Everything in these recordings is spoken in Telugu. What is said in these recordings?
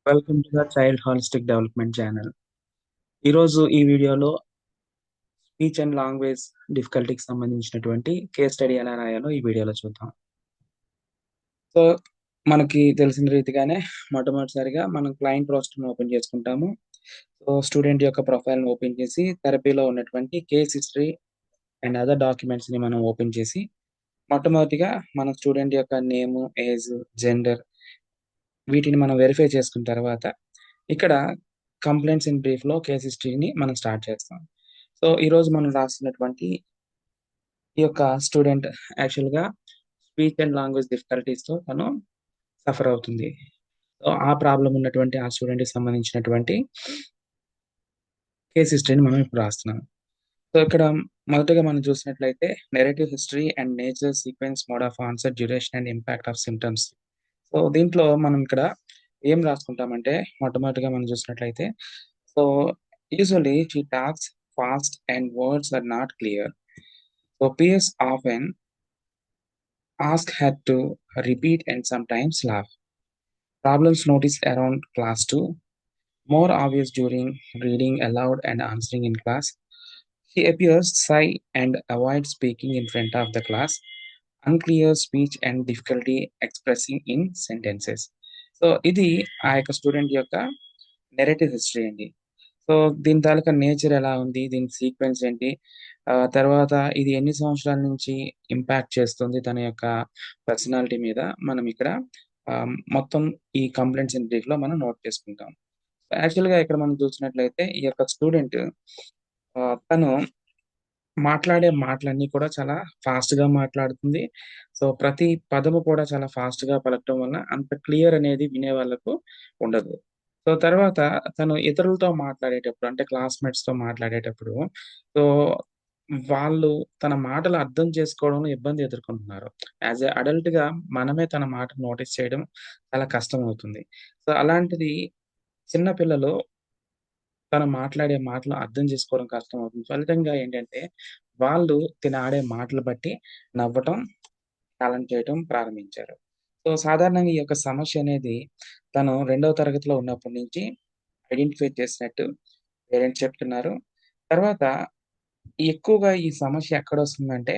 Welcome to the child holistic development channel. ఈరోజు ఈ వీడియోలో స్పీచ్ అండ్ లాంగ్వేజ్ డిఫికల్టీకి సంబంధించినటువంటి కేస్ స్టడీ ఎలా రాయాలో ఈ వీడియోలో చూద్దాం. సో మనకి తెలిసిన రీతిగానే మొట్టమొదటిసారిగా మనం క్లయింట్ రోస్టర్‌ని ఓపెన్ చేసుకుంటాము. సో స్టూడెంట్ యొక్క ప్రొఫైల్‌ని ఓపెన్ చేసి థెరపీలో ఉన్నటువంటి కేస్ హిస్టరీ అండ్ అదర్ డాక్యుమెంట్స్‌ని మనం ఓపెన్ చేసి మొట్టమొదటిగా మన స్టూడెంట్ యొక్క నేము, ఏజ్, జెండర్ వీటిని మనం వెరిఫై చేసుకున్న తర్వాత ఇక్కడ కంప్లెయింట్స్ ఇన్ బ్రీఫ్‌లో కేస్ హిస్టరీని మనం స్టార్ట్ చేస్తాం. సో, ఈరోజు మనం రాస్తున్నటువంటి ఈ యొక్క స్టూడెంట్ యాక్చువల్‌గా స్పీచ్ అండ్ లాంగ్వేజ్ డిఫికల్టీస్‌తో తను సఫర్ అవుతుంది. సో, ఆ ప్రాబ్లమ్ ఉన్నటువంటి ఆ స్టూడెంట్‌కి సంబంధించినటువంటి కేస్ హిస్టరీని మనం ఇప్పుడు రాస్తున్నాం. సో, ఇక్కడ మొదటగా మనం చూసినట్లయితే narrative history and nature, sequence, mode of answer, duration and impact of symptoms. So, దీంట్లో మనం ఇక్కడ ఏం రాసుకుంటామంటే మొట్టమొదటిగా మనం చూసినట్లయితే so, usually she talks fast and words are not clear. So peers often ask her to repeat and sometimes laugh. Problems noticed around class 2, more obvious during reading aloud and answering in class. She appears shy and avoids speaking in front of the class. Unclear speech and difficulty expressing in sentences. So ఇది ఆ యొక్క స్టూడెంట్ యొక్క నెరేటివ్ హిస్టరీ అండి. సో దీని తాలూకా నేచర్ ఎలా ఉంది? దీని సీక్వెన్స్ ఏంటి? తర్వాత ఇది ఎన్ని సంవత్సరాల నుంచి ఇంపాక్ట్ చేస్తుంది తన యొక్క పర్సనాలిటీ మీద మనం ఇక్కడ మొత్తం ఈ కంప్లెయింట్స్ ఇన్ బ్రీఫ్‌లో మనం నోట్ చేసుకుంటాం. యాక్చువల్‌గా ఇక్కడ మనం చూసినట్లయితే ఈ యొక్క స్టూడెంట్ తను మాట్లాడే మాటలన్నీ కూడా చాలా ఫాస్ట్‌గా మాట్లాడుతుంది. సో, ప్రతి పదము కూడా చాలా ఫాస్ట్‌గా పలకటం వల్ల అంత క్లియర్ అనేది వినే వాళ్ళకు ఉండదు. సో, తర్వాత తను ఇతరులతో మాట్లాడేటప్పుడు అంటే క్లాస్‌మేట్స్‌తో మాట్లాడేటప్పుడు సో, వాళ్ళు తన మాటలు అర్థం చేసుకోవడంలో ఇబ్బంది ఎదుర్కొంటున్నారు. యాస్ ఎ అడల్ట్‌గా మనమే తన మాటను నోటీస్ చేయడం చాలా కష్టమవుతుంది. సో, అలాంటిది చిన్న పిల్లలు తను మాట్లాడే మాటలు అర్థం చేసుకోవడం కష్టమవుతుంది. ఫలితంగా ఏంటంటే, వాళ్ళు ఆడే మాటలు బట్టి నవ్వటం, హేళన చేయటం ప్రారంభించారు. సో, సాధారణంగా ఈ యొక్క సమస్య అనేది తను రెండవ తరగతిలో ఉన్నప్పటి నుంచి ఐడెంటిఫై చేసినట్టు పేరెంట్స్ చెప్తున్నారు. తర్వాత ఎక్కువగా ఈ సమస్య ఎక్కడొస్తుందంటే,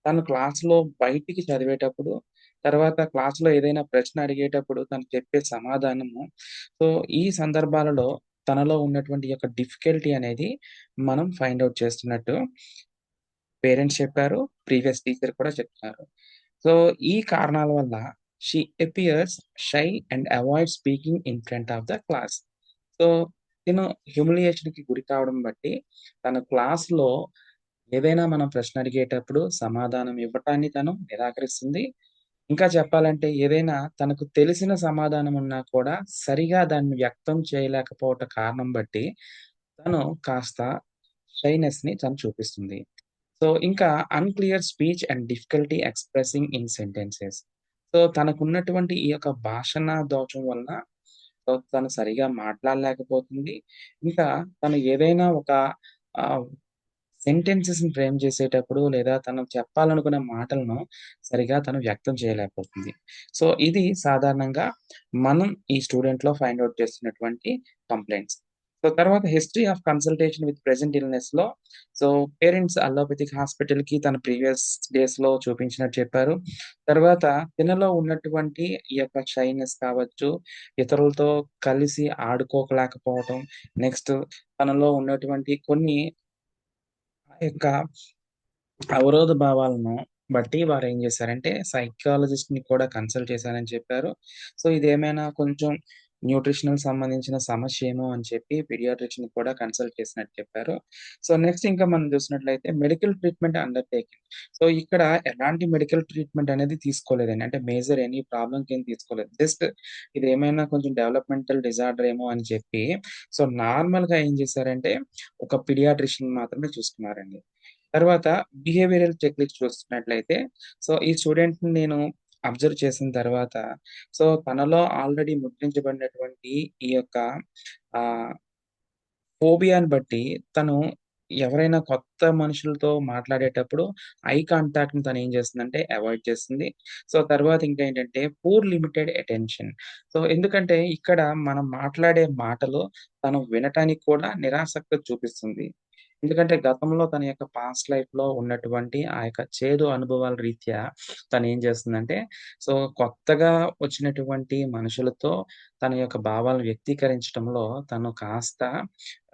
తను క్లాస్‌లో బయటికి చదివేటప్పుడు, తర్వాత క్లాస్‌లో ఏదైనా ప్రశ్న అడిగేటప్పుడు తను చెప్పే సమాధానము సో, ఈ సందర్భాలలో తనలో ఉన్నటువంటి ఈ యొక్క డిఫికల్టీ అనేది మనం ఫైండ్ ఔట్ చేస్తున్నట్టు పేరెంట్స్ చెప్పారు. ప్రీవియస్ టీచర్ కూడా చెప్తున్నారు. సో, ఈ కారణాల వల్ల she appears shy and avoid speaking in front of the class. So, తిను హ్యూమిలియేషన్‌కి గురి కావడం బట్టి తన క్లాస్‌లో ఏదైనా మనం ప్రశ్న అడిగేటప్పుడు సమాధానం ఇవ్వటాన్ని తను నిరాకరిస్తుంది. ఇంకా చెప్పాలంటే ఏదైనా తనకు తెలిసిన సమాధానం ఉన్నా కూడా సరిగా దాన్ని వ్యక్తం చేయలేకపోవట కారణం బట్టి తను కాస్త షైనెస్‌ని తను చూపిస్తుంది. సో, ఇంకా unclear speech and difficulty expressing in sentences. So, తనకున్నటువంటి ఈ యొక్క భాషణ దోషం వలన సో, తను సరిగా మాట్లాడలేకపోతుంది. ఇంకా తను ఏదైనా ఒక ఆహ్, సెంటెన్సెస్‌ని ఫ్రేమ్ చేసేటప్పుడు లేదా తను చెప్పాలనుకున్న మాటలను సరిగా తను వ్యక్తం చేయలేకపోతుంది. సో, ఇది సాధారణంగా మనం ఈ స్టూడెంట్‌లో ఫైండ్ ఔట్ చేస్తున్నటువంటి కంప్లెయింట్స్. సో, తర్వాత history of consultation with present ఇల్‌నెస్‌లో సో, పేరెంట్స్ అలోపతిక్ హాస్పిటల్‌కి తన ప్రీవియస్ డేస్‌లో చూపించినట్టు చెప్పారు. తర్వాత తినలో ఉన్నటువంటి ఈ యొక్క షైనెస్ కావచ్చు, ఇతరులతో కలిసి ఆడుకోలేకపోవటం, నెక్స్ట్ తనలో ఉన్నటువంటి కొన్ని ఆ యొక్క అవరోధ భావాలను బట్టి వారేం జేశారంటే, సైకాలజిస్ట్‌ని కూడా కన్సల్ట్ చేశానని చెప్పారు. సో, ఇదేమైనా కొంచెం న్యూట్రిషనల్ సంబంధించిన సమస్యేమో అని చెప్పి పీడియాట్రిషియన్‌ని కూడా కన్సల్ట్ చేసినట్టు చెప్పారు. సో, నెక్స్ట్ ఇంకా మనం చూసినట్లయితే మెడికల్ ట్రీట్మెంట్ అండర్‌టేకింగ్. సో, ఇక్కడ ఎలాంటి మెడికల్ ట్రీట్మెంట్ అనేది తీసుకోలేదండి. అంటే మేజర్ ఎనీ ప్రాబ్లమ్‌కి ఏం తీసుకోలేదు. జస్ట్ ఇదేమైనా కొంచెం డెవలప్‌మెంటల్ డిజార్డర్ ఏమో అని చెప్పి, సో, నార్మల్‌గా ఏం చేశారంటే, ఒక పీడియాట్రిషియన్ మాత్రమే చూసుకున్నారండి. తర్వాత బిహేవియరల్ చెక్‌లిస్ట్ చూస్తున్నట్లయితే, సో, ఈ స్టూడెంట్‌ని నేను అబ్జర్వ్ చేసిన తర్వాత, సో, తనలో ఆల్రెడీ ముద్రించబడినటువంటి ఈ యొక్క ఆహ్, ఫోబియాని బట్టి తను ఎవరైనా కొత్త మనుషులతో మాట్లాడేటప్పుడు ఐ కాంటాక్ట్‌ని తనేం చేస్తుందంటే అవాయిడ్ చేస్తుంది. సో, తర్వాత ఇంకేంటంటే పూర్ లిమిటెడ్ అటెన్షన్. సో, ఎందుకంటే ఇక్కడ మనం మాట్లాడే మాటలు తను వినటానికి కూడా నిరాసక్తత చూపిస్తుంది. ఎందుకంటే గతంలో తన యొక్క పాస్ట్ లైఫ్‌లో ఉన్నటువంటి ఆ యొక్క చేదు అనుభవాల రీత్యా తనేం చేస్తుందంటే, సో, కొత్తగా వచ్చినటువంటి మనుషులతో తన యొక్క భావాలను వ్యక్తీకరించటంలో తను కాస్త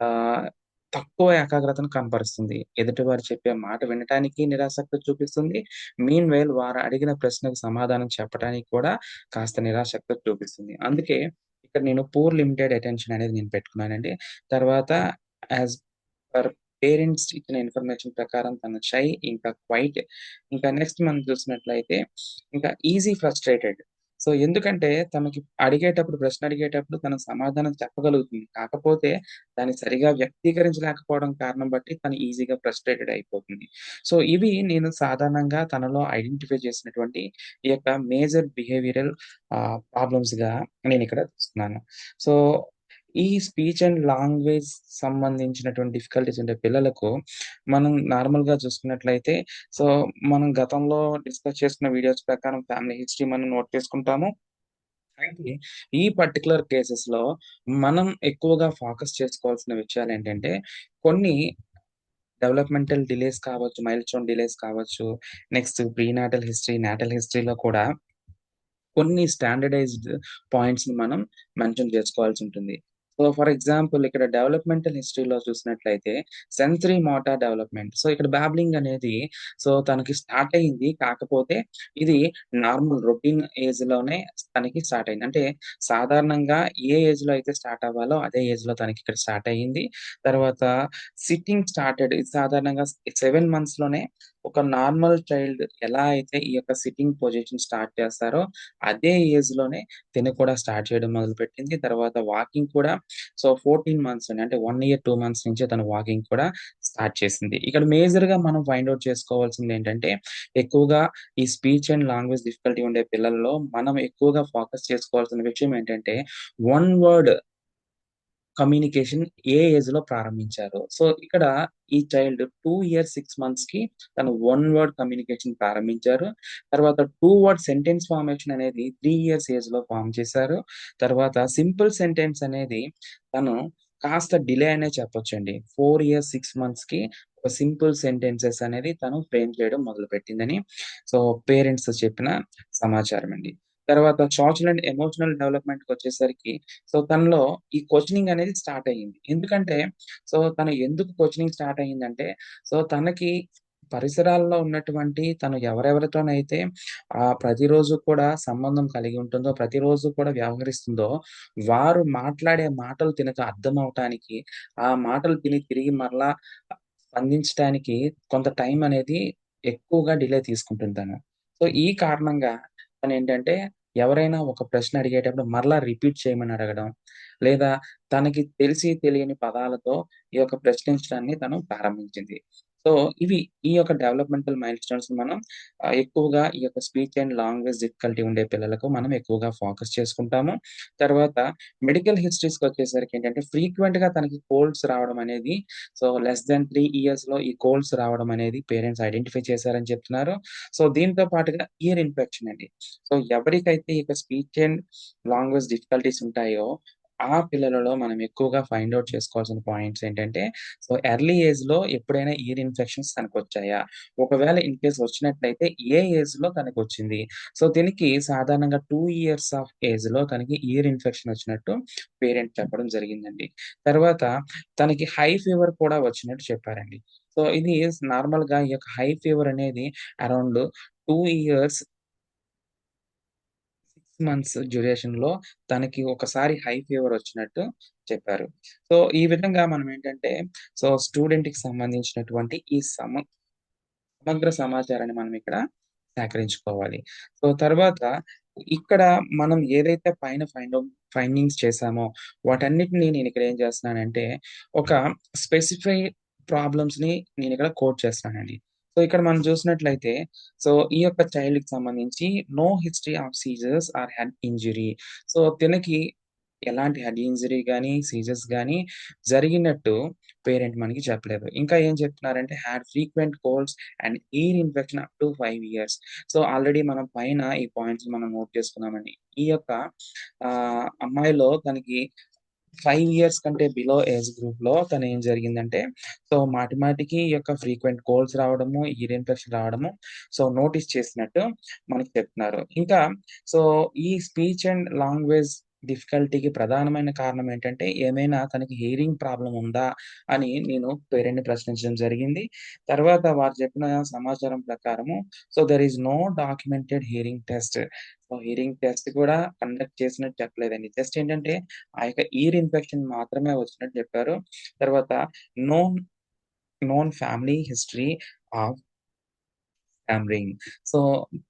ఆహ్, తక్కువ ఏకాగ్రతను కనపరుస్తుంది. ఎదుటివారు చెప్పే మాట వినటానికి నిరాసక్తి చూపిస్తుంది. మీన్‌వైల్ వారు అడిగిన ప్రశ్నకు సమాధానం చెప్పటానికి కూడా కాస్త నిరాసక్తత చూపిస్తుంది. అందుకే ఇక్కడ నేను పూర్ లిమిటెడ్ అటెన్షన్ అనేది నేను పెట్టుకున్నానండి. తర్వాత యాస్ పర్ పేరెంట్స్ ఇచ్చిన ఇన్ఫర్మేషన్ ప్రకారం తను షై, ఇంకా క్వైట్, ఇంకా నెక్స్ట్ మనం చూసినట్లయితే ఇంకా ఈజీ ఫ్రస్ట్రేటెడ్. సో, ఎందుకంటే తనకి ప్రశ్న అడిగేటప్పుడు తను సమాధానం చెప్పగలుగుతుంది. కాకపోతే దాన్ని సరిగా వ్యక్తీకరించలేకపోవడం కారణం బట్టి తను ఈజీగా ఫ్రస్ట్రేటెడ్ అయిపోతుంది. సో, ఇవి నేను సాధారణంగా తనలో ఐడెంటిఫై చేసినటువంటి ఈ యొక్క మేజర్ బిహేవియరల్ ప్రాబ్లమ్స్‌గా నేనిక్కడ చూస్తున్నాను. సో, ఈ స్పీచ్ అండ్ లాంగ్వేజ్ సంబంధించినటువంటి డిఫికల్టీస్ ఉండే పిల్లలకు మనం నార్మల్‌గా చూసుకున్నట్లయితే, సో, మనం గతంలో డిస్కస్ చేసుకున్న వీడియోస్ ప్రకారం ఫ్యామిలీ హిస్టరీ మనం నోట్ చేసుకుంటాము. అయితే ఈ పర్టిక్యులర్ కేసెస్‌లో మనం ఎక్కువగా ఫోకస్ చేసుకోవాల్సిన విషయాలేంటంటే, కొన్ని డెవలప్‌మెంటల్ డిలేస్ కావచ్చు, మైల్‌స్టోన్ డిలేస్ కావచ్చు, నెక్స్ట్ ప్రీనాటల్ హిస్టరీ, నాటల్ హిస్టరీలో కూడా కొన్ని స్టాండర్డైజ్డ్ పాయింట్స్‌ని మనం మెన్షన్ చేసుకోవాల్సుంటుంది. సో, ఫర్ ఎగ్జాంపుల్ ఇక్కడ డెవలప్‌మెంటల్ హిస్టరీలో చూసినట్లయితే సెన్సరీ మోటార్ డెవలప్‌మెంట్. సో, ఇక్కడ బాబ్లింగ్ అనేది తనకి స్టార్ట్ అయింది. కాకపోతే ఇది నార్మల్ రొటీన్ ఏజ్‌లోనే తనకి స్టార్ట్ అయింది. అంటే సాధారణంగా ఏ ఏజ్‌లో అయితే స్టార్ట్ అవ్వాలో అదే ఏజ్‌లో తనకిక్కడ స్టార్ట్ అయ్యింది. తర్వాత సిట్టింగ్ స్టార్టెడ్. ఇది సాధారణంగా 7 మంత్స్‌లోనే ఒక నార్మల్ చైల్డ్ ఎలా అయితే ఈ యొక్క సిట్టింగ్ పొజిషన్ స్టార్ట్ చేస్తారో అదే ఏజ్‌లోనే తిను కూడా స్టార్ట్ చేయడం మొదలుపెట్టింది. తర్వాత వాకింగ్ కూడా 14 మంత్స్ అని అంటే 1 ఇయర్, 2 మంత్స్ నుంచే తను వాకింగ్ కూడా స్టార్ట్ చేసింది. ఇక్కడ మేజర్‌గా మనం ఫైండ్ ఔట్ చేసుకోవాల్సిందేంటంటే, ఎక్కువగా ఈ స్పీచ్ అండ్ లాంగ్వేజ్ డిఫికల్టీ ఉండే పిల్లల్లో మనం ఎక్కువగా ఫోకస్ చేసుకోవాల్సిన విషయం ఏంటంటే, వన్ వర్డ్ కమ్యూనికేషన్ ఏ ఏజ్‌లో ప్రారంభించారు. సో, ఇక్కడ ఈ చైల్డ్ 2 ఇయర్స్, 6 మంత్స్‌కి తను వన్ వర్డ్ కమ్యూనికేషన్ ప్రారంభించారు. తర్వాత 2 వర్డ్ సెంటెన్స్ ఫార్మేషన్ అనేది 3 ఇయర్స్ ఏజ్‌లో ఫార్మ్ చేశారు. తర్వాత సింపుల్ సెంటెన్స్ అనేది తను కాస్త డిలే అనే చెప్పొచ్చండి. 4 ఇయర్స్, 6 మంత్స్‌కి ఒక సింపుల్ సెంటెన్సెస్ అనేది తను ఫ్రేమ్ చేయడం మొదలుపెట్టిందని పేరెంట్స్ చెప్పిన సమాచారం అండి. తర్వాత సోషల్ అండ్ ఎమోషనల్ డెవలప్‌మెంట్‌కొచ్చేసరికి తనలో ఈ క్వెషనింగ్ అనేది స్టార్ట్ అయ్యింది. ఎందుకంటే తను ఎందుకు క్వెషనింగ్ స్టార్ట్ అయ్యిందంటే, తనకి పరిసరాల్లో ఉన్నటువంటి తను ఎవరెవరితోనైతే ప్రతిరోజు కూడా సంబంధం కలిగి ఉంటుందో, ప్రతిరోజు కూడా వ్యవహరిస్తుందో, వారు మాట్లాడే మాటలు తినకు అర్థమవ్వటానికి, ఆ మాటలు తిరిగి మరలా స్పందించటానికి కొంత టైం అనేది ఎక్కువగా డిలే తీసుకుంటుంది తను. ఈ కారణంగా తనేంటంటే ఎవరైనా ఒక ప్రశ్న అడిగేటప్పుడు మరలా రిపీట్ చేయమని అడగడం, లేదా తనకి తెలిసి తెలియని పదాలతో ఈ యొక్క ప్రశ్నించడాన్ని తను ప్రారంభించింది. సో, ఇవి ఈ యొక్క డెవలప్‌మెంటల్ మైల్‌స్టోన్స్ మనం ఎక్కువగా ఈ యొక్క స్పీచ్ అండ్ లాంగ్వేజ్ డిఫికల్టీ ఉండే పిల్లలకు మనం ఎక్కువగా ఫోకస్ చేసుకుంటాము. తర్వాత మెడికల్ హిస్టరీస్‌కొచ్చేసరికి ఏంటంటే ఫ్రీక్వెంట్‌గా తనకి కోల్డ్స్ రావడం అనేది లెస్ థాన్ 3 ఇయర్స్‌లో ఈ కోల్డ్స్ రావడం అనేది పేరెంట్స్ ఐడెంటిఫై చేశారని చెప్తున్నారు. దీంతో పాటుగా ఇయర్ ఇన్ఫెక్షన్ అండి. ఎవరికైతే ఇక స్పీచ్ అండ్ లాంగ్వేజ్ డిఫికల్టీస్ ఉంటాయో, ఆ పిల్లలలో మనం ఎక్కువగా ఫైండ్ ఔట్ చేసుకోవాల్సిన పాయింట్స్ ఏంటంటే, ఎర్లీ ఏజ్‌లో ఎప్పుడైనా ఇయర్ ఇన్ఫెక్షన్స్ తనకొచ్చాయా? ఒకవేళ ఇన్ కేస్ వచ్చినట్లయితే ఏ ఏజ్‌లో తనకొచ్చింది? దీనికి సాధారణంగా 2 ఇయర్స్ ఆఫ్ ఏజ్‌లో తనకి ఇయర్ ఇన్ఫెక్షన్ వచ్చినట్టు పేరెంట్ చెప్పడం జరిగిందండి. తర్వాత తనకి హై ఫీవర్ కూడా వచ్చినట్టు చెప్పారండి. ఇది నార్మల్‌గా ఈ యొక్క హై ఫీవర్ అనేది అరౌండ్ 2 ఇయర్స్, 6 మంత్స్ డ్యూరేషన్‌లో తనకి ఒకసారి హై ఫీవర్ వచ్చినట్టు చెప్పారు. ఈ విధంగా మనం ఏంటంటే, స్టూడెంట్‌కి సంబంధించినటువంటి ఈ సమగ్ర సమాచారాన్ని మనం ఇక్కడ సేకరించుకోవాలి. తర్వాత ఇక్కడ మనం ఏదైతే పైన ఫైండింగ్స్ చేసామో వాటన్నిటిని నేనిక్కడ ఏం చేస్తున్నానంటే, ఒక స్పెసిఫై ప్రాబ్లమ్స్‌ని నేనిక్కడ కోట్ చేస్తున్నానండి. ఇక్కడ మనం చూసినట్లయితే, ఈ యొక్క చైల్డ్‌కి సంబంధించి no history of seizures or head injury. తినకి ఎలాంటి హెడ్ ఇంజరీ గాని, సీజర్స్ గాని జరిగినట్టు పేరెంట్ మనకి చెప్పలేదు. ఇంకా ఏం చెప్తున్నారంటే had frequent colds and ear infection up to 5 years. So, already మనం పైన ఈ పాయింట్స్ మనం నోట్ చేసుకున్నామండి. ఈ యొక్క అమ్మాయిలో తనకి 5 ఇయర్స్ కంటే బిలో ఏజ్ గ్రూప్‌లో తనేం జరిగిందంటే, సో, మాటి మాటికి ఈ యొక్క ఫ్రీక్వెంట్ కోల్డ్స్ రావడము, ఇయర్ ఇన్ఫెక్షన్ రావడము, సో, నోటీస్ చేసినట్టు మనకి చెప్తున్నారు. ఇంకా సో, ఈ స్పీచ్ అండ్ లాంగ్వేజ్ డిఫికల్టీకి ప్రధానమైన కారణం ఏంటంటే, ఏమైనా తనకి హియరింగ్ ప్రాబ్లమ్ ఉందా అని నేను పేరెంట్‌ని ప్రశ్నించడం జరిగింది. తర్వాత వారు చెప్పిన సమాచారం ప్రకారము, so, there is no documented hearing test. So, hearing test కూడా కండక్ట్ చేసినట్టు చెప్పలేదండి. జస్ట్ ఏంటంటే ఆ యొక్క ఇయర్ ఇన్ఫెక్షన్ మాత్రమే వచ్చినట్టు చెప్పారు. తర్వాత known known family history of stammering. So,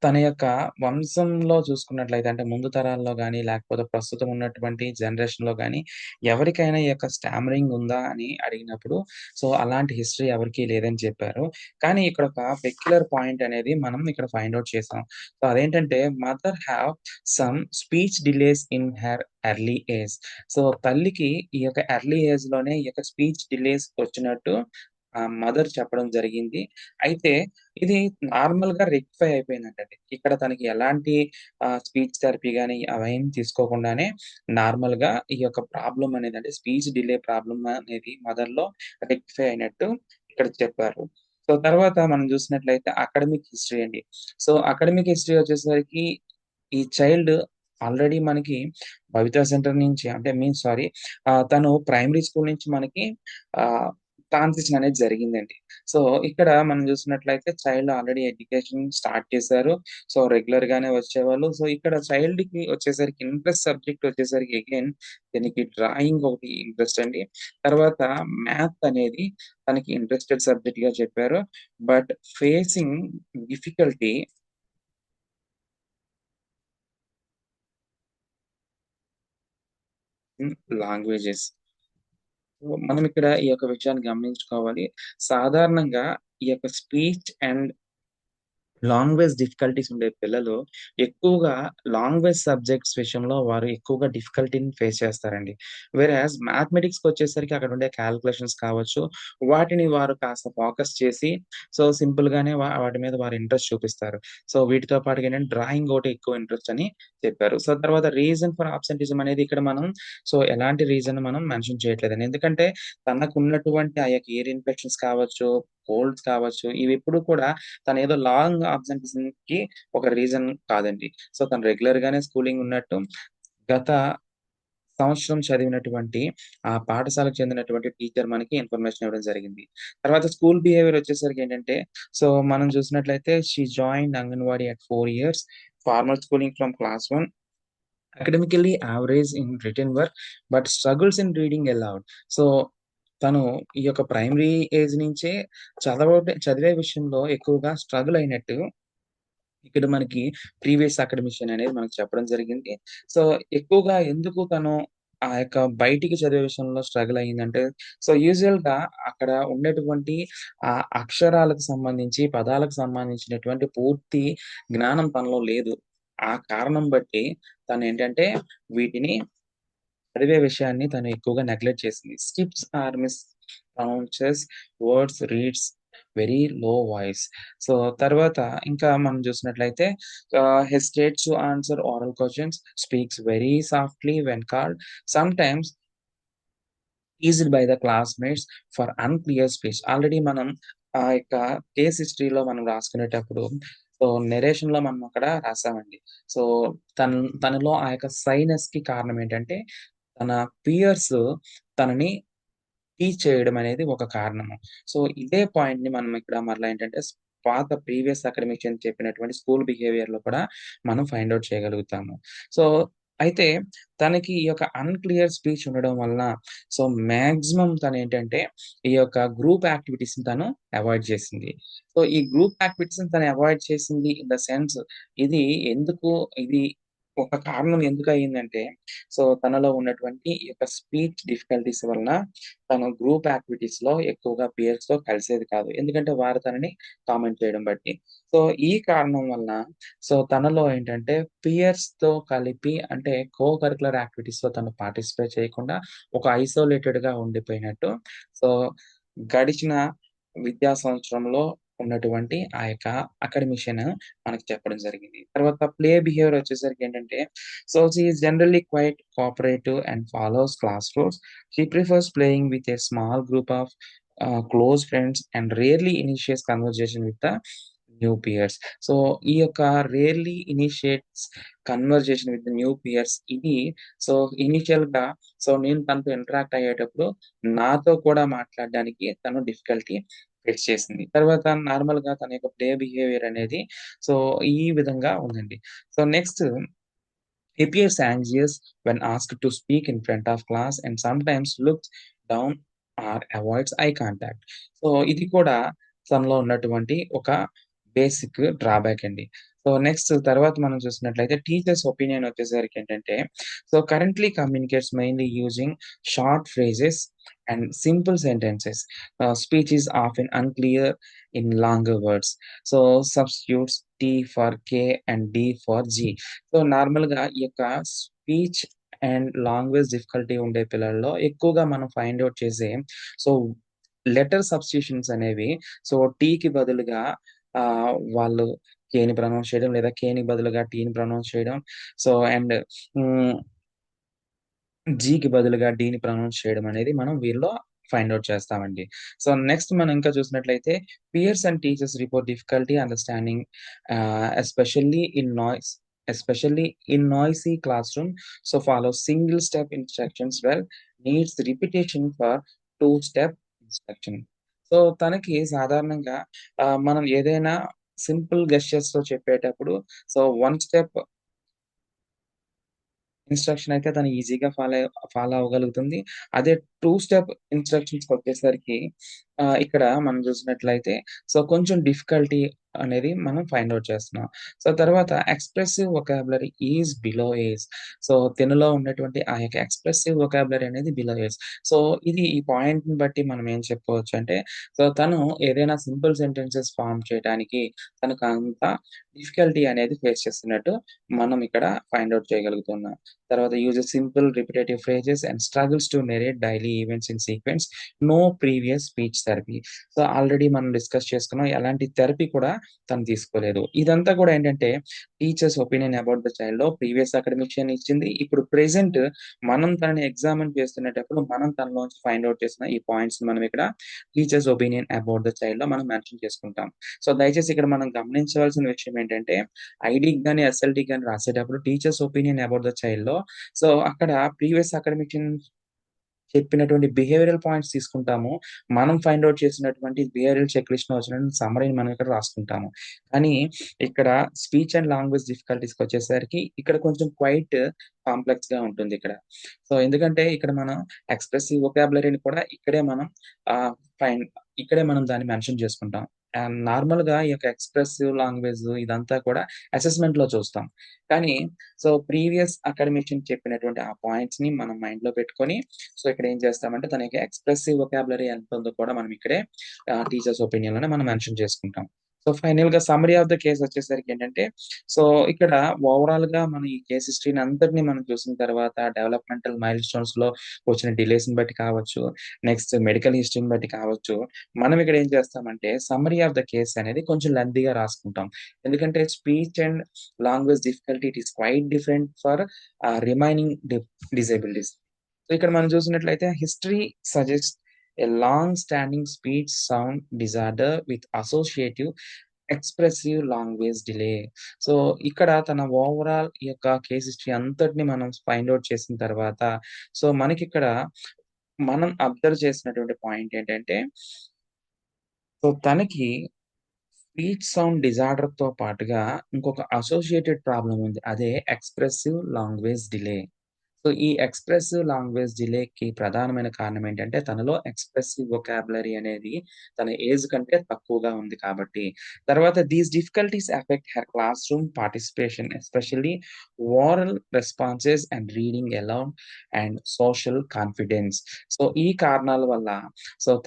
తన యొక్క వంశంలో చూసుకున్నట్లయితే అంటే ముందు తరాల్లో గాని, లేకపోతే ప్రస్తుతం ఉన్నటువంటి జనరేషన్‌లో గాని, ఎవరికైనా ఈ యొక్క స్టామరింగ్ ఉందా అని అడిగినప్పుడు, సో, అలాంటి హిస్టరీ ఎవరికీ లేదని చెప్పారు. కానీ ఇక్కడ ఒక పెక్యులర్ పాయింట్ అనేది మనం ఇక్కడ ఫైండ్ ఔట్ చేసాం. సో, అదేంటంటే mother have some speech delays in her early age. So, తల్లికి ఈ యొక్క ఎర్లీ ఏజ్‌లోనే ఈ యొక్క స్పీచ్ డిలేస్ వచ్చినట్టు మదర్ చెప్పడం జరిగింది. అయితే ఇది నార్మల్‌గా రెక్టిఫై అయిపోయిందంటండి. ఇక్కడ తనకి ఎలాంటి స్పీచ్ థెరపీ గాని అవేం తీసుకోకుండానే నార్మల్‌గా ఈ యొక్క ప్రాబ్లమ్ అనేది అంటే స్పీచ్ డిలే ప్రాబ్లమ్ అనేది మదర్‌లో రెక్టిఫై అయినట్టు ఇక్కడ చెప్పారు. సో, తర్వాత మనం చూసినట్లయితే అకాడమిక్ హిస్టరీ అండి. సో, అకాడమిక్ హిస్టరీ వచ్చేసరికి ఈ చైల్డ్ ఆల్రెడీ మనకి భవితా సెంటర్ నుంచి అంటే సారీ తను ప్రైమరీ స్కూల్ నుంచి మనకి ఆహ్, ట్రాన్సిషన్ అనేది జరిగిందండి. సో, ఇక్కడ మనం చూసినట్లయితే చైల్డ్ ఆల్రెడీ ఎడ్యుకేషన్ స్టార్ట్ చేశారు. సో, రెగ్యులర్‌గానే వచ్చేవాళ్ళు. సో, ఇక్కడ చైల్డ్‌కి వచ్చేసరికి ఇంట్రెస్ట్ సబ్జెక్ట్ వచ్చేసరికి అగైన్ దీనికి డ్రాయింగ్ ఒకటి ఇంట్రెస్ట్ అండి. తర్వాత మ్యాథ్ అనేది తనకి ఇంట్రెస్టెడ్ సబ్జెక్ట్‌గా చెప్పారు. But facing difficulty in languages. So, మనం ఇక్కడ ఈ యొక్క విషయాన్ని గమనించుకోవాలి. సాధారణంగా ఈ యొక్క స్పీచ్ అండ్ లాంగ్వేజ్ డిఫికల్టీస్ ఉండే పిల్లలు ఎక్కువగా లాంగ్వేజ్ సబ్జెక్ట్స్ విషయంలో వారు ఎక్కువగా డిఫికల్టీని ఫేస్ చేస్తారండి. వేరాజ్ మ్యాథమెటిక్స్‌కొచ్చేసరికి అక్కడ ఉండే కాలిక్యులేషన్స్ కావచ్చు, వాటిని వారు కాస్త ఫోకస్ చేసి సో, సింపుల్‌గానే వాటి మీద వారు ఇంట్రెస్ట్ చూపిస్తారు. సో, వీటితో పాటుగా ఏంటంటే డ్రాయింగ్ ఒకటి ఎక్కువ ఇంట్రెస్ట్ అని చెప్పారు. సో, తర్వాత రీజన్ ఫర్ అబ్సెంటిజం అనేది ఇక్కడ మనం సో, ఎలాంటి రీజన్ మనం మెన్షన్ చేయట్లేదండి. ఎందుకంటే తనకున్నటువంటి ఆ యొక్క ఇయర్ ఇన్ఫెక్షన్స్ కావచ్చు, కోల్డ్స్ కావచ్చు, ఇవెప్పుడు కూడా తనేదో లాంగ్ అబ్సెంటిజంకి ఒక రీజన్ కాదండి. సో, తను రెగ్యులర్‌గానే స్కూలింగ్ ఉన్నట్టు గత సంవత్సరం చదివినటువంటి ఆ పాఠశాలకు చెందినటువంటి టీచర్ మనకి ఇన్ఫర్మేషన్ ఇవ్వడం జరిగింది. తర్వాత స్కూల్ బిహేవియర్ వచ్చేసరికేంటంటే, సో, మనం చూసినట్లయితే she joined anganwadi at 4 years, formal schooling from class 1, academically average in written work, but struggles in reading allowed. So, తను ఈ యొక్క ప్రైమరీ ఏజ్ నుంచే చదివే విషయంలో ఎక్కువగా స్ట్రగుల్ అయినట్టు ఇక్కడ మనకి ప్రీవియస్ అకాడమిషియన్ అనేది మనకు చెప్పడం జరిగింది. సో, ఎక్కువగా ఎందుకు తను ఆ యొక్క బయటికి చదివే విషయంలో స్ట్రగుల్ అయిందంటే, సో, యూజువల్‌గా అక్కడ ఉండేటువంటి అక్షరాలకు సంబంధించి, పదాలకు సంబంధించినటువంటి పూర్తి జ్ఞానం తనలో లేదు. ఆ కారణం బట్టి తనేంటంటే వీటిని చదివే విషయాన్ని తను ఎక్కువగా నెగ్లెక్ట్ చేసింది. Skips or mispronounces words, reads very low voice. So, తర్వాత ఇంకా మనం చూసినట్లయితే hesitates to answer oral questions, speaks very softly when called, sometimes teased by the classmates for unclear speech. Already మనం ఆ యొక్క కేస్ హిస్టరీలో మనం రాసుకునేటప్పుడు సో, నరేషన్‌లో మనం అక్కడ రాసామండి. సో, తనలో ఆ యొక్క షైనెస్‌కి కారణం ఏంటంటే, తన పియర్స్ తనని టీచ్ చేయడం అనేది ఒక కారణము. సో, ఇదే పాయింట్‌ని మనం ఇక్కడ మరలా ఏంటంటే పాత ప్రీవియస్ అకాడమిషియన్ చెప్పినటువంటి స్కూల్ బిహేవియర్‌లో కూడా మనం ఫైండ్ ఔట్ చేయగలుగుతాము. సో, అయితే తనకి ఈ యొక్క అన్‌క్లియర్ స్పీచ్ ఉండడం వలన సో, మాక్సిమం తనేంటంటే ఈ యొక్క గ్రూప్ యాక్టివిటీస్‌ని తను అవాయిడ్ చేసింది. సో, ఈ గ్రూప్ యాక్టివిటీస్‌ని తను అవాయిడ్ చేసింది ఇన్ ద సెన్స్ ఇది ఎందుకు ఇది ఒక కారణం ఎందుకయిందంటే, తనలో ఉన్నటువంటి ఈ యొక్క స్పీచ్ డిఫికల్టీస్ వలన తను గ్రూప్ యాక్టివిటీస్‌లో ఎక్కువగా పియర్స్‌తో కలిసేది కాదు. ఎందుకంటే వారు తనని కామెంట్ చేయడం బట్టి. సో, ఈ కారణం వలన తనలో ఏంటంటే పియర్స్‌తో కలిపి అంటే కో కరిక్యులర్ యాక్టివిటీస్‌లో తను పార్టిసిపేట్ చేయకుండా ఒక ఐసోలేటెడ్‌గా ఉండిపోయినట్టు సో, గడిచిన విద్యా సంవత్సరంలో ఉన్నటువంటి ఆ యొక్క అకాడమిషియన్ మనకి చెప్పడం జరిగింది. తర్వాత ప్లే బిహేవియర్ వచ్చేసరికేంటంటే, she is generally quite cooperative and follows class rules. She prefers playing with a small group of close friends and rarely initiates conversation with the new peers. So, ఈ యొక్క rarely initiates conversation with new peers ఇది సో, ఇనీషియల్‌గా నేను తనతో ఇంటరాక్ట్ అయ్యేటప్పుడు నాతో కూడా మాట్లాడడానికి తను డిఫికల్టీ ఫేస్ చేసింది. తర్వాత నార్మల్‌గా తన యొక్క ప్లే బిహేవియర్ అనేది సో, ఈ విధంగా ఉందండి. Next appears anxious when asked to speak in front of class and sometimes looks down or avoids eye contact. ఇది కూడా తనలో ఉన్నటువంటి ఒక బేసిక్ డ్రాబ్యాక్ అండి. నెక్స్ట్ తర్వాత మనం చూసినట్లయితే టీచర్స్ ఒపీనియన్ వచ్చేసరికేంటంటే, currently communicates mainly using short phrases and simple sentences. Speech is often unclear in longer words. So, substitutes T for K and D for G. నార్మల్‌గా ఈ యొక్క స్పీచ్ అండ్ లాంగ్వేజ్ డిఫికల్టీ ఉండే పిల్లల్లో ఎక్కువగా మనం ఫైండ్ ఔట్ చేసే సో, లెటర్ సబ్స్టిట్యూషన్స్ అనేవి టీకి బదులుగా వాళ్ళు కేని ప్రొనౌన్స్ చేయడం లేదా కేని బదులుగా టీని ప్రొనౌన్స్ చేయడం. అండ్ హ్మ్. జీకి బదులుగా డీని ప్రొనౌన్స్ చేయడం అనేది మనం వీరిలో ఫైండ్ ఔట్ చేస్తామండి. నెక్స్ట్ మనం ఇంకా చూసినట్లయితే peers and teachers report difficulty understanding especially in noisy classroom. Follow single step instructions needs repetition for 2 step instruction. తనకి సాధారణంగా మనం ఏదైనా సింపుల్ గెస్చర్స్‌తో చెప్పేటప్పుడు 1 స్టెప్ ఇన్‌స్ట్రక్షన్ అయితే తను ఈజీగా ఫాలో అవ్వగలుగుతుంది. అదే 2 స్టెప్ ఇన్‌స్ట్రక్షన్స్‌కొచ్చేసరికి ఇక్కడ మనం చూసినట్లయితే కొంచెం డిఫికల్టీ అనేది మనం ఫైండ్ ఔట్ చేస్తున్నాం. తర్వాత expressive vocabulary is below age. తినలో ఉన్నటువంటి ఆ యొక్క ఎక్స్‌ప్రెసివ్ వొకాబులరీ అనేది బిలో ఏజ్. సో, ఇది ఈ పాయింట్‌ని బట్టి మనం ఏం చెప్పుకోవచ్చంటే, తను ఏదైనా సింపుల్ సెంటెన్సెస్ ఫార్మ్ చేయడానికి తనకు అంత డిఫికల్టీ అనేది ఫేస్ చేస్తున్నట్టు మనం ఇక్కడ ఫైండ్ ఔట్ చేయగలుగుతున్నాం. తర్వాత uses simple repetitive phrases and struggles to narrate daily events in sequence. No previous speech therapy. Already మనం డిస్కస్ చేసుకున్నాం. ఎలాంటి థెరపీ కూడా తను తీసుకోలేదు. ఇదంతా కూడా ఏంటంటే టీచర్స్ ఒపీనియన్ అబౌట్ ద చైల్డ్‌లో ప్రీవియస్ అకాడమిషియన్ ఇచ్చింది. ఇప్పుడు ప్రెజెంట్ మనం తనని ఎగ్జామిన్ చేస్తునేటప్పుడు మనం తనలోంచి ఫైండ్ ఔట్ చేసిన ఈ పాయింట్స్ మనం ఇక్కడ టీచర్స్ ఒపీనియన్ అబౌట్ ద చైల్డ్‌లో మనం మెన్షన్ చేసుకుంటాం. దయచేసి ఇక్కడ మనం గమనించవలసిన విషయం ఏంటంటే ఐడీకి గాని, ఎస్ఎల్‌టీకి గాని రాసేటప్పుడు టీచర్స్ ఒపీనియన్ అబౌట్ ద చైల్డ్‌లో అక్కడ ప్రీవియస్ అకాడమిక్ చెప్పినటువంటి బిహేవియరల్ పాయింట్స్ తీసుకుంటాము. మనం ఫైండ్ ఔట్ చేసినటువంటి బిహేవియరల్ చెక్ లిస్ట్‌లో వచ్చినటువంటి సమ్మరీని మనం ఇక్కడ రాసుకుంటాము. కానీ ఇక్కడ స్పీచ్ అండ్ లాంగ్వేజ్ డిఫికల్టీస్‌కొచ్చేసరికి ఇక్కడ కొంచెం క్వైట్ కాంప్లెక్స్‌గా ఉంటుందిక్కడ. ఎందుకంటే ఇక్కడ మనం ఎక్స్‌ప్రెసివ్ వొకాబులరీని కూడా ఇక్కడే మనం ఆహ్, ఫైండ్ ఇక్కడే మనం దాన్ని మెన్షన్ చేసుకుంటాం. నార్మల్‌గా ఈ యొక్క ఎక్స్‌ప్రెసివ్ లాంగ్వేజ్ ఇదంతా కూడా అసెస్‌మెంట్‌లో చూస్తాం. కానీ ప్రీవియస్ అకాడమిషియన్ చెప్పినటువంటి ఆ పాయింట్స్‌ని మనం మైండ్‌లో పెట్టుకొని ఇక్కడ ఏం చేస్తామంటే తన యొక్క ఎక్స్‌ప్రెసివ్ వొకాబులరీ ఎంతుందో కూడా మనం ఇక్కడే టీచర్స్ ఒపీనియన్‌లోనే మనం మెన్షన్ చేసుకుంటాం. ఫైనల్‌గా సమ్మరీ ఆఫ్ ద కేస్ వచ్చేసరికేంటంటే, సో, ఇక్కడ ఓవరాల్‌గా మనం ఈ కేస్ హిస్టరీని అంతటిని మనం చూసిన తర్వాత డెవలప్‌మెంటల్ మైల్‌స్టోన్స్‌లో వచ్చిన డిలేస్‌ని బట్టి కావచ్చు, నెక్స్ట్ మెడికల్ హిస్టరీని బట్టి కావచ్చు, మనం ఇక్కడ ఏం చేస్తామంటే సమ్మరీ ఆఫ్ ద కేస్ అనేది కొంచెం లెంథీగా రాసుకుంటాం. ఎందుకంటే speech and language difficulty it is quite different for remaining disabilities. ఇక్కడ మనం చూసినట్లయితే history suggest a long standing speech sound disorder with associative expressive language delay. So, ఇక్కడ తన ఓవరాల్ ఈ యొక్క కేస్ హిస్టరీ అంతటిని మనం ఫైండ్ ఔట్ చేసిన తర్వాత మనకిక్కడ మనం అబ్జర్వ్ చేసినటువంటి పాయింట్ ఏంటంటే, తనకి స్పీచ్ సౌండ్ డిజార్డర్‌తో పాటుగా ఇంకొక అసోసియేటెడ్ ప్రాబ్లమ్ ఉంది. అదే ఎక్స్‌ప్రెసివ్ లాంగ్వేజ్ డిలే. సో, ఈ ఎక్స్‌ప్రెసివ్ లాంగ్వేజ్ డిలేకి ప్రధానమైన కారణం ఏంటంటే, తనలో ఎక్స్‌ప్రెసివ్ వొకాబులరీ అనేది తన ఏజ్ కంటే తక్కువగా ఉంది కాబట్టి. తర్వాత these difficulties effect her class room participation especially oral responses and reading allowed and social confidence. So, ఈ కారణాల వల్ల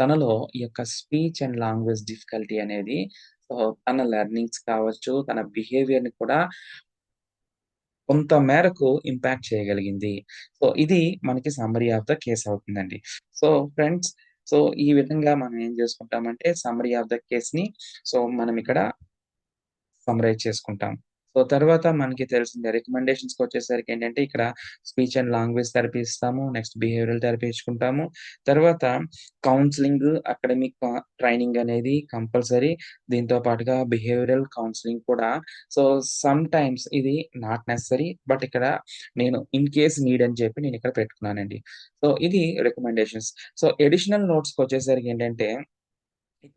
తనలో ఈ యొక్క స్పీచ్ అండ్ లాంగ్వేజ్ డిఫికల్టీ అనేది తన లెర్నింగ్స్ కావచ్చు, తన బిహేవియర్‌ని కూడా కొంత మేరకు ఇంపాక్ట్ చేయగలిగింది. ఇది మనకి సమ్మరీ ఆఫ్ ద కేస్ అవుతుందండి. సో, ఫ్రెండ్స్, ఈ విధంగా మనం ఏం చేసుకుంటామంటే సమ్మరీ ఆఫ్ ద కేస్‌ని మనమిక్కడ సమ్మరైజ్ చేసుకుంటాం. తర్వాత మనకి తెలిసిందే రికమెండేషన్స్‌కొచ్చేసరికేంటంటే, ఇక్కడ స్పీచ్ అండ్ లాంగ్వేజ్ థెరపీ ఇస్తాము. నెక్స్ట్ బిహేవియరల్ థెరపీ ఇచ్చుకుంటాము. తర్వాత కౌన్సెలింగ్, అకాడమిక్ ట్రైనింగ్ అనేది కంపల్సరీ. దీంతో పాటుగా బిహేవియరల్ కౌన్సెలింగ్ కూడా. సో, సమ్‌టైమ్స్ ఇది నాట్ నెసెసరీ. బట్ ఇక్కడ నేను ఇన్ కేస్ నీడ్ అని చెప్పి నేనిక్కడ పెట్టుకున్నానండి. ఇది రికమెండేషన్స్. అడిషనల్ నోట్స్‌కొచ్చేసరికేంటంటే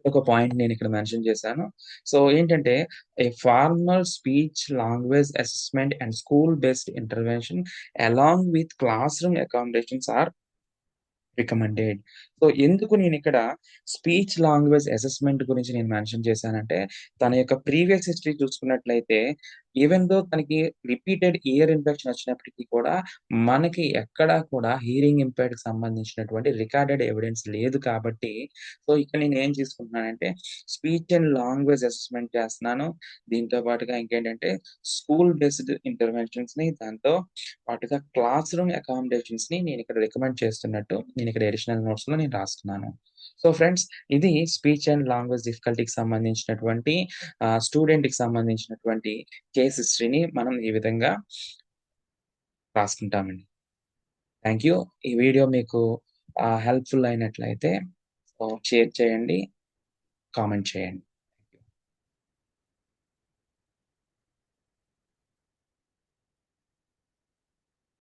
ఒక పాయింట్ నేనిక్కడ మెన్షన్ చేశాను. ఏంటంటే, a formal speech language assessment and school based intervention along with class room accommodations are recommended. ఎందుకు నేనిక్కడ స్పీచ్ లాంగ్వేజ్ అసెస్మెంట్ గురించి నేను మెన్షన్ చేశానంటే, తన యొక్క ప్రీవియస్ హిస్టరీ చూసుకున్నట్లయితే, ఈవెన్ దో తనకి రిపీటెడ్ ఇయర్ ఇన్ఫెక్షన్ వచ్చినప్పటికి కూడా, మనకి ఎక్కడా కూడా హియరింగ్ ఇంపైర్డ్‌కి సంబంధించినటువంటి రికార్డెడ్ ఎవిడెన్స్ లేదు కాబట్టి, ఇక్కడ నేనేం తీసుకుంటున్నానంటే, స్పీచ్ అండ్ లాంగ్వేజ్ అసెస్మెంట్ చేస్తున్నాను. దీంతో పాటుగా ఇంకేంటంటే, స్కూల్ బేస్డ్ ఇంటర్వెన్షన్స్‌ని, దాంతో పాటుగా క్లాస్ రూమ్ అకామిడేషన్స్‌ని నేనిక్కడ రికమెండ్ చేస్తున్నట్టు నేనిక్కడ అడిషనల్ నోట్స్‌లో నేను రాసుకున్నాను. ఫ్రెండ్స్, ఇది స్పీచ్ అండ్ లాంగ్వేజ్ డిఫికల్టీకి సంబంధించినటువంటి స్టూడెంట్‌కి సంబంధించినటువంటి కేస్ హిస్టరీని మనం ఈ విధంగా రాసుకుంటామండి. Thank you. ఈ వీడియో మీకు హెల్ప్‌ఫుల్ అయినట్లయితే షేర్ చేయండి, కామెంట్ చేయండి.